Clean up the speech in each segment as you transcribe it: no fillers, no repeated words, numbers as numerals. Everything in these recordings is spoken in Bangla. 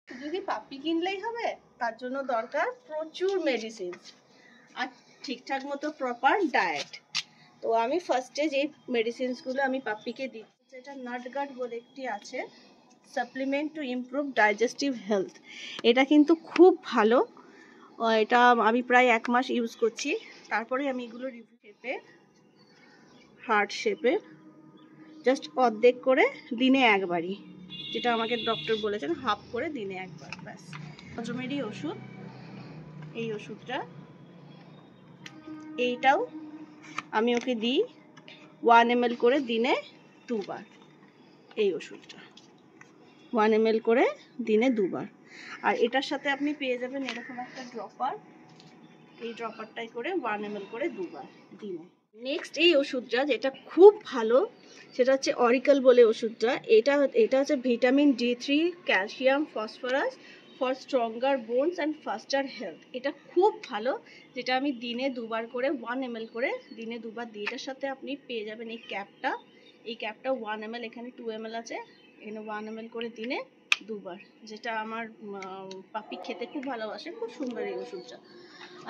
শুধু কি পাপ্পি কিনলেই হবে? তার জন্য দরকার প্রচুর মেডিসিন আর ঠিকঠাক মতো প্রপার ডায়েট। তো আমি ফার্স্টে যে মেডিসিনসগুলো আমি পাপ্পিকে দিচ্ছি, যেটা নাটগার্ড বলে একটি আছে, supplement to improve digestive health. এটা কিন্তু খুব ভালো। এটা আমি প্রায় 1 মাস ইউজ করছি। তারপরে আমি এগুলো রিভিউ শেপে, হার্ট শেপে জাস্ট অর্ধেক করে দিনে একবারই, যেটা আমাকে ডক্টর বলেছেন হাফ করে দিনে একবার, ব্যাস। হজমেরই ওষুধ এই ওষুধটা, এইটাও আমি ওকে দিই 1 ml করে দিনে 2 বার। এই ওষুধটা 1 ml করে দিনে 2 বার। আর এটার সাথে আপনি পেয়ে যাবেন এরকম একটা ড্রপার, এই ড্রপারটাই করে 1 ml করে 2 বার দিনে। নেক্সট এই ওষুধটা যেটা খুব ভালো, সেটা হচ্ছে অরিকাল বলে ওষুধটা। এটা হচ্ছে vitamin D3, calcium, phosphorus for stronger bones and ফাস্টার health. এটা খুব ভালো, যেটা আমি দিনে 2 বার করে 1 ml করে দিনে 2 বার দিই। এটার সাথে আপনি পেয়ে যাবেন এই ক্যাপটা, এই ক্যাপটা 1 ml, এখানে 2 ml আছে, এখানে 1 ml করে দিনে 2 বার, যেটা আমার পাপি খেতে খুব ভালোবাসে। খুব সুন্দর এই ওষুধটা।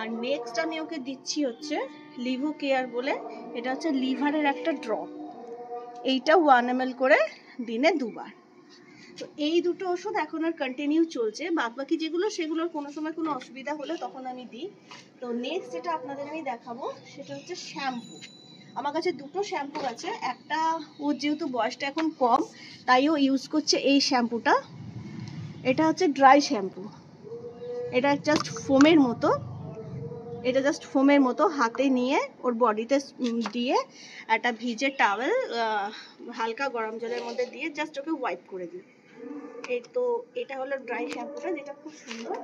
আর নেক্সট আমি ওকে দিচ্ছি হচ্ছে লিভো কেয়ার বলে, এটা হচ্ছে লিভারের একটা ড্রপ, এইটা 1 ml করে দিনে 2 বার। তো এই দুটো ওষুধ এখন আর কন্টিনিউ চলছে, বাকি যেগুলো সেগুলোর কোনো সময় কোনো অসুবিধা হলে তখন আমি দিই। তো নেক্সট যেটা আপনাদের আমি দেখাবো সেটা হচ্ছে শ্যাম্পু। আমার কাছে দুটো শ্যাম্পু আছে। একটা, ওর যেহেতু বয়সটা এখন কম তাই ও ইউজ করছে এই শ্যাম্পুটা। এটা হচ্ছে ড্রাই শ্যাম্পু, এটা জাস্ট ফোমের মতো, এটা জাস্ট ফোমের মতো হাতে নিয়ে ওর বডিতে দিয়ে একটা ভিজে টাওয়েল হালকা গরম জলের মধ্যে দিয়ে জাস্ট ওকে ওয়াইপ করে দিই। এই তো এটা হলো ড্রাই শ্যাম্পুটা, যেটা খুব সুন্দর।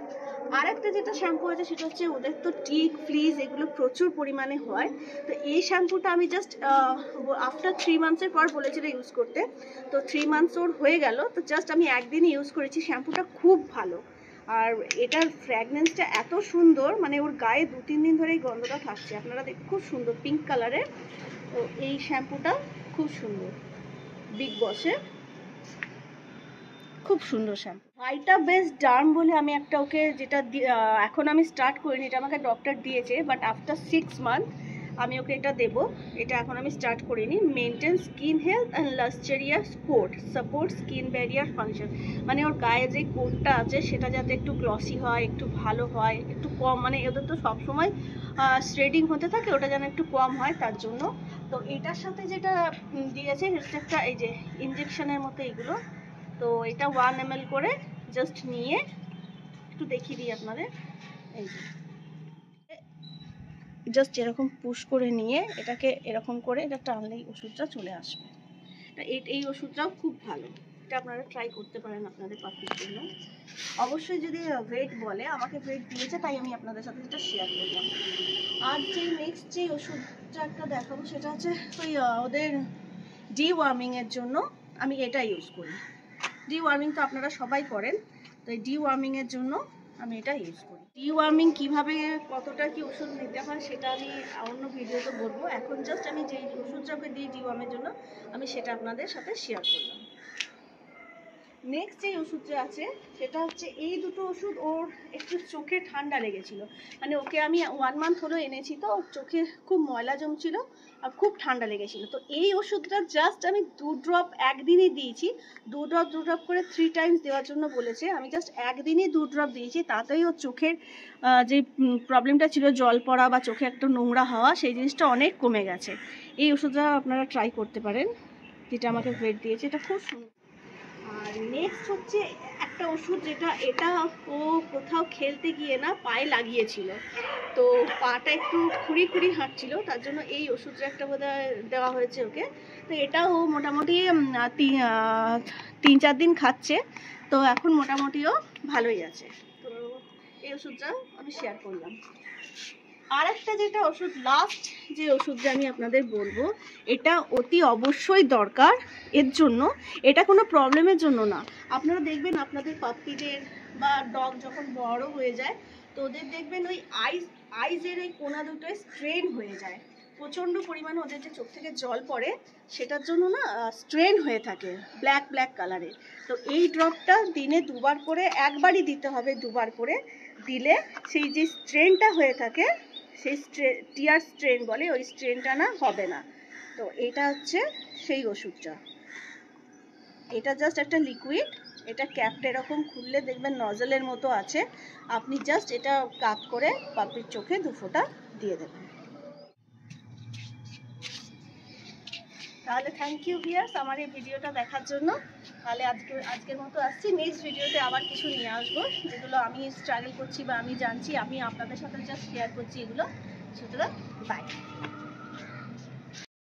আর একটা যেটা শ্যাম্পু আছে সেটা হচ্ছে, ওদের তো টিক ফ্লিজ এগুলো প্রচুর পরিমাণে হয়। তো এই শ্যাম্পুটা আমি জাস্ট আফটার 3 মান্থসের পর বলেছিল ইউজ করতে। তো 3 মান্থস ওর হয়ে গেল, তো জাস্ট আমি একদিনই ইউজ করেছি। শ্যাম্পুটা খুব ভালো, আর এটার ফ্র্যাগনেন্সটা এত সুন্দর, মানে ওর গায়ে 2-3 দিন ধরে এই গন্ধটা থাকছে। আপনারা দেখুন, খুব সুন্দর পিঙ্ক কালারের। তো এই শ্যাম্পুটা খুব সুন্দর, বিগ বসের, খুব সুন্দর শ্যাম্পু। ভাইটা বেস্ট ডার্ম বলে আমি একটা ওকে, যেটা এখন আমি স্টার্ট করিনি, এটা আমাকে ডক্টর দিয়েছে, বাট আফটার 6 মান্থ আমি ওকে এটা দেবো। এটা এখন আমি স্টার্ট করিনি। Maintain skin health and lustrous coat, support skin barrier function. মানে ওর গায়ে যে কোটটা আছে সেটা যাতে একটু গ্লসি হয়, একটু ভালো হয়, একটু কম, মানে ওদের তো সবসময় শ্রেডিং হতে থাকে, ওটা যেন একটু কম হয় তার জন্য। তো এটার সাথে যেটা দিয়েছে সেটা একটা, এই যে ইঞ্জেকশনের মতো এগুলো। তো এটা 1 ml করে জাস্ট নিয়ে একটু দেখিয়ে দিই আপনাদের। এই যে জাস্ট এরকম পুশ করে নিয়ে এটাকে এরকম করে এটা টানলেই ওষুধটা চলে আসবে। এই ওষুধটাও খুব ভালো, এটা আপনারা ট্রাই করতে পারেন আপনাদের পাখির জন্য। অবশ্যই যদি ওয়েট বলে, আমাকে ওয়েট দিয়েছে তাই আমি আপনাদের সাথে যেটা শেয়ার করলাম। আর যে নেক্সট যে ওষুধটা একটা দেখাবো সেটা হচ্ছে ওই ওদের ডিওয়ার্মিংয়ের জন্য আমি এটা ইউজ করি। ডিওয়ার্মিং তো আপনারা সবাই করেন, তো এই ডিওয়ার্মিংয়ের জন্য আমি এটা ইউজ করি। ডিওয়ার্মিং কীভাবে কতটা কি ওষুধ নিতে হয় সেটা আমি অন্য ভিডিওতে বলবো। এখন জাস্ট আমি যেই ওষুধটাকে দিই ডিওয়ার্মের জন্য আমি সেটা আপনাদের সাথে শেয়ার করলাম। নেক্সট যে ওষুধটা আছে সেটা হচ্ছে, এই দুটো ওষুধ ওর একটু চোখে ঠান্ডা লেগেছিল। মানে ওকে আমি 1 মান্থ হলো এনেছি, তো চোখে খুব ময়লা জমছিল আর খুব ঠান্ডা লেগেছিল। তো এই ওষুধটা জাস্ট আমি 2 ড্রপ একদিনই দিয়েছি। 2 ড্রপ করে 3 টাইমস দেওয়ার জন্য বলেছে, আমি জাস্ট একদিনই 2 ড্রপ দিয়েছি। তাতেই ওর চোখের যে প্রবলেমটা ছিল, জল পড়া বা চোখে একটু নোংরা হওয়া, সেই জিনিসটা অনেক কমে গেছে। এই ওষুধটা আপনারা ট্রাই করতে পারেন, যেটা আমাকে ভেট দিয়েছে, এটা খুব সুন্দর। আর নেক্সট হচ্ছে একটা ওষুধ, যেটা এটা ও কোথাও খেলতে গিয়ে না পায়ে লাগিয়েছিল, তো পাটা একটু খুঁড়ি খুঁড়ি হাঁটছিল, তার জন্য এই ওষুধটা একটা বোধহয় দেওয়া হয়েছে ওকে। তো এটাও মোটামুটি 3-4 দিন খাচ্ছে, তো এখন মোটামুটিও ভালোই আছে। তো এই ওষুধটা আমি শেয়ার করলাম। আর একটা যেটা ওষুধ, লাস্ট যে ওষুধটা আমি আপনাদের বলবো, এটা অতি অবশ্যই দরকার এর জন্য। এটা কোনো প্রবলেমের জন্য না। আপনারা দেখবেন আপনাদের পাপ্পিদের বা ডগ যখন বড় হয়ে যায়, তো ওদের দেখবেন ওই আইজের ওই কোনা দুটোয় স্ট্রেন হয়ে যায়। প্রচণ্ড পরিমাণে ওদের যে চোখ থেকে জল পড়ে সেটার জন্য না স্ট্রেন হয়ে থাকে ব্ল্যাক ব্ল্যাক কালারের। তো এই ড্রপটা দিনে 2 বার করে, একবারই দিতে হবে, 2 বার করে দিলে সেই যে স্ট্রেনটা হয়ে থাকে, সেই টিয়ার স্ট্রেন বলে, ওই স্ট্রেনটা না হবে না। তো এটা হচ্ছে সেই ওষুধটা। এটা জাস্ট একটা লিকুইড, এটা ক্যাপটা এরকম খুললে দেখবেন নজলের মতো আছে, আপনি জাস্ট এটা কাপ করে পাপির চোখে 2 ফোঁটা দিয়ে দেবেন। তাহলে থ্যাংক ইউ ভিউয়ার্স আমার এই ভিডিওটা দেখার জন্য। তাহলে আজকের মতো আসছি, নেক্সট ভিডিওতে আবার কিছু নিয়ে আসবো যেগুলো আমি স্ট্রাগল করছি বা আমি জানছি, আমি আপনাদের সাথে জাস্ট শেয়ার করছি এগুলো। সুতরাং বাই।